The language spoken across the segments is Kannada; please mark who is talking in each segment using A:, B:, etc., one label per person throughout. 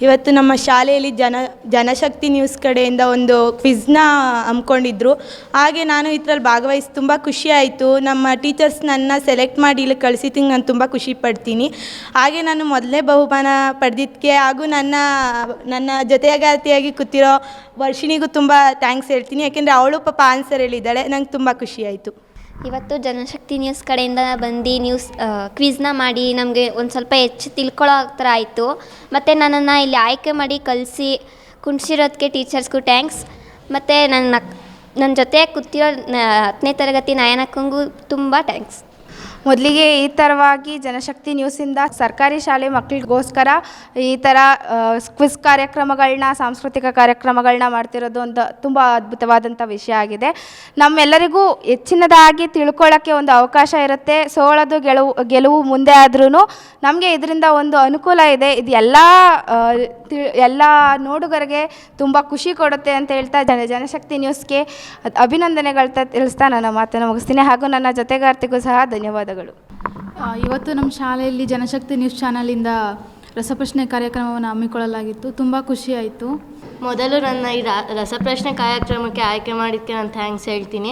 A: ಇವತ್ತು ನಮ್ಮ ಶಾಲೆಯಲ್ಲಿ ಜನಶಕ್ತಿ ನ್ಯೂಸ್ ಕಡೆಯಿಂದ ಒಂದು ಕ್ವಿಜ್ನ ಹಮ್ಮಿಕೊಂಡಿದ್ರು. ಹಾಗೆ ನಾನು ಇದರಲ್ಲಿ ಭಾಗವಹಿಸಿ ತುಂಬ ಖುಷಿಯಾಯಿತು. ನಮ್ಮ ಟೀಚರ್ಸ್ ನನ್ನ ಸೆಲೆಕ್ಟ್ ಮಾಡಿ ಇಲ್ಲಿ ಕಳಿಸಿದ್ದಕ್ಕೆ ನಾನು ತುಂಬ ಖುಷಿ ಪಡ್ತೀನಿ. ಹಾಗೆ ನಾನು ಮೊದಲನೇ ಬಹುಮಾನ ಪಡೆದಿದ್ದಕ್ಕೆ ಹಾಗೂ ನನ್ನ ಜೊತೆಗಾರ್ತಿಯಾಗಿ ಕೂತಿರೋ ವರ್ಷಿಣಿಗೂ ತುಂಬ ಥ್ಯಾಂಕ್ಸ್ ಹೇಳ್ತೀನಿ. ಯಾಕೆಂದರೆ ಅವಳು ಪಾಪ ಆನ್ಸರ್ ಹೇಳಿದ್ದಾಳೆ. ನಂಗೆ ತುಂಬ ಖುಷಿಯಾಯಿತು.
B: ಇವತ್ತು ಜನಶಕ್ತಿ ನ್ಯೂಸ್ ಕಡೆಯಿಂದ ಬಂದು ಕ್ವಿಜ್ನ ಮಾಡಿ ನಮಗೆ ಒಂದು ಸ್ವಲ್ಪ ಹೆಚ್ಚು ತಿಳ್ಕೊಳ್ಳೋ ಥರ ಆಯಿತು. ಮತ್ತು ನನ್ನನ್ನು ಇಲ್ಲಿ ಆಯ್ಕೆ ಮಾಡಿ ಕಲಿಸಿ ಕುಣಿಸಿರೋದಕ್ಕೆ ಟೀಚರ್ಸ್ಗೂ ಥ್ಯಾಂಕ್ಸ್. ಮತ್ತು ನನ್ನ ಜೊತೆ ಕೂತಿರೋ 10ನೇ ತರಗತಿ ನಯನಕ್ಕಂಗೂ ತುಂಬ ಥ್ಯಾಂಕ್ಸ್.
C: ಮೊದಲಿಗೆ ಈ ಥರವಾಗಿ ಜನಶಕ್ತಿ ನ್ಯೂಸಿಂದ ಸರ್ಕಾರಿ ಶಾಲೆ ಮಕ್ಕಳಿಗೋಸ್ಕರ ಈ ಥರ ಕ್ವಿಜ್ ಕಾರ್ಯಕ್ರಮಗಳನ್ನ, ಸಾಂಸ್ಕೃತಿಕ ಕಾರ್ಯಕ್ರಮಗಳನ್ನ ಮಾಡ್ತಿರೋದು ಒಂದು ತುಂಬ ಅದ್ಭುತವಾದಂಥ ವಿಷಯ ಆಗಿದೆ. ನಮ್ಮೆಲ್ಲರಿಗೂ ಹೆಚ್ಚಿನದಾಗಿ ತಿಳ್ಕೊಳ್ಳೋಕ್ಕೆ ಒಂದು ಅವಕಾಶ ಇರುತ್ತೆ. ಸೋಲೋದು ಗೆಲುವು ಮುಂದೆ ಆದ್ರೂ ನಮಗೆ ಇದರಿಂದ ಒಂದು ಅನುಕೂಲ ಇದೆ. ಇದು ಎಲ್ಲ ನೋಡುಗರಿಗೆ ತುಂಬ ಖುಷಿ ಕೊಡುತ್ತೆ ಅಂತ ಹೇಳ್ತಾ ಜನಶಕ್ತಿ ನ್ಯೂಸ್ಗೆ ಅಭಿನಂದನೆಗಳು ತಿಳಿಸ್ತಾ ನನ್ನ ಮಾತನ್ನು ಮುಗಿಸ್ತೀನಿ. ಹಾಗೂ ನನ್ನ ಜೊತೆಗಾರ್ತಿಗೂ ಸಹ ಧನ್ಯವಾದಗಳು.
D: ಇವತ್ತು ನಮ್ಮ ಶಾಲೆಯಲ್ಲಿ ಜನಶಕ್ತಿ ನ್ಯೂಸ್ ಚಾನಲಿಂದ ರಸಪ್ರಶ್ನೆ ಕಾರ್ಯಕ್ರಮವನ್ನು ಹಮ್ಮಿಕೊಳ್ಳಲಾಗಿತ್ತು. ತುಂಬ ಖುಷಿಯಾಯಿತು.
E: ಮೊದಲು ನನ್ನ ಈ ರಸಪ್ರಶ್ನೆ ಕಾರ್ಯಕ್ರಮಕ್ಕೆ ಆಯ್ಕೆ ಮಾಡಿದ್ದಕ್ಕೆ ನಾನು ಥ್ಯಾಂಕ್ಸ್ ಹೇಳ್ತೀನಿ.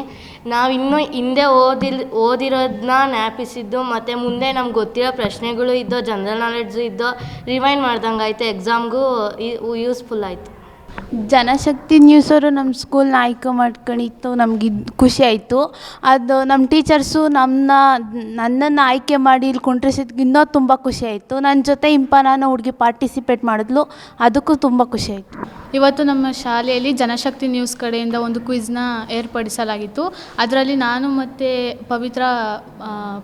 E: ನಾವು ಇನ್ನೂ ಹಿಂದೆ ಓದಿರೋದನ್ನ ಜ್ಞಾಪಿಸಿದ್ದು ಮತ್ತು ಮುಂದೆ ನಮ್ಗೆ ಗೊತ್ತಿರೋ ಪ್ರಶ್ನೆಗಳು ಇದ್ದೋ, ಜನರಲ್ ನಾಲೆಡ್ಜು ಇದ್ದೋ ರಿವೈಂಡ್ ಮಾಡ್ದಂಗೆ ಆಯಿತು. ಎಕ್ಸಾಮ್ಗೂ ಯೂಸ್ಫುಲ್ ಆಯಿತು.
F: ಜನಶಕ್ತಿ ನ್ಯೂಸವರು ನಮ್ಮ ಸ್ಕೂಲ್ನ ಆಯ್ಕೆ ಮಾಡ್ಕೊಂಡಿತ್ತು. ನಮ್ಗೆ ಖುಷಿ ಆಯಿತು. ಅದು ನಮ್ಮ ಟೀಚರ್ಸು ನನ್ನನ್ನು ಆಯ್ಕೆ ಮಾಡಿ ಇಲ್ಲಿ ಕುಂಡ್ರಿಸಿದ್ಕೆ ಇನ್ನೂ ತುಂಬ ಖುಷಿ ಆಯಿತು. ನನ್ನ ಜೊತೆ ಇಂಪನಾನ ಹುಡುಗಿ ಪಾರ್ಟಿಸಿಪೇಟ್ ಮಾಡಿದ್ಲು, ಅದಕ್ಕೂ ತುಂಬ ಖುಷಿ ಆಯಿತು.
D: ಇವತ್ತು ನಮ್ಮ ಶಾಲೆಯಲ್ಲಿ ಜನಶಕ್ತಿ ನ್ಯೂಸ್ ಕಡೆಯಿಂದ ಒಂದು ಕ್ವಿಜ್ನ ಏರ್ಪಡಿಸಲಾಗಿತ್ತು. ಅದರಲ್ಲಿ ನಾನು ಮತ್ತು ಪವಿತ್ರ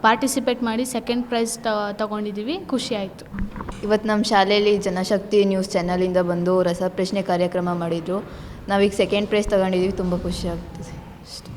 D: ಪಾರ್ಟಿಸಿಪೇಟ್ ಮಾಡಿ ಸೆಕೆಂಡ್ ಪ್ರೈಸ್ ತಗೊಂಡಿದ್ದೀವಿ. ಖುಷಿ ಆಯಿತು.
G: ಇವತ್ತು ನಮ್ಮ ಶಾಲೆಯಲ್ಲಿ ಜನಶಕ್ತಿ ನ್ಯೂಸ್ ಚಾನಲಿಂದ ಬಂದು ರಸಪ್ರಶ್ನೆ ಕಾರ್ಯಕ್ರಮ ಮಾಡಿದರು. ನಾವೀಗ ಸೆಕೆಂಡ್ ಪ್ರೈಸ್ ತಗೊಂಡಿದ್ದೀವಿ. ತುಂಬ ಖುಷಿ ಆಗ್ತಿದೆ ಅಷ್ಟೇ.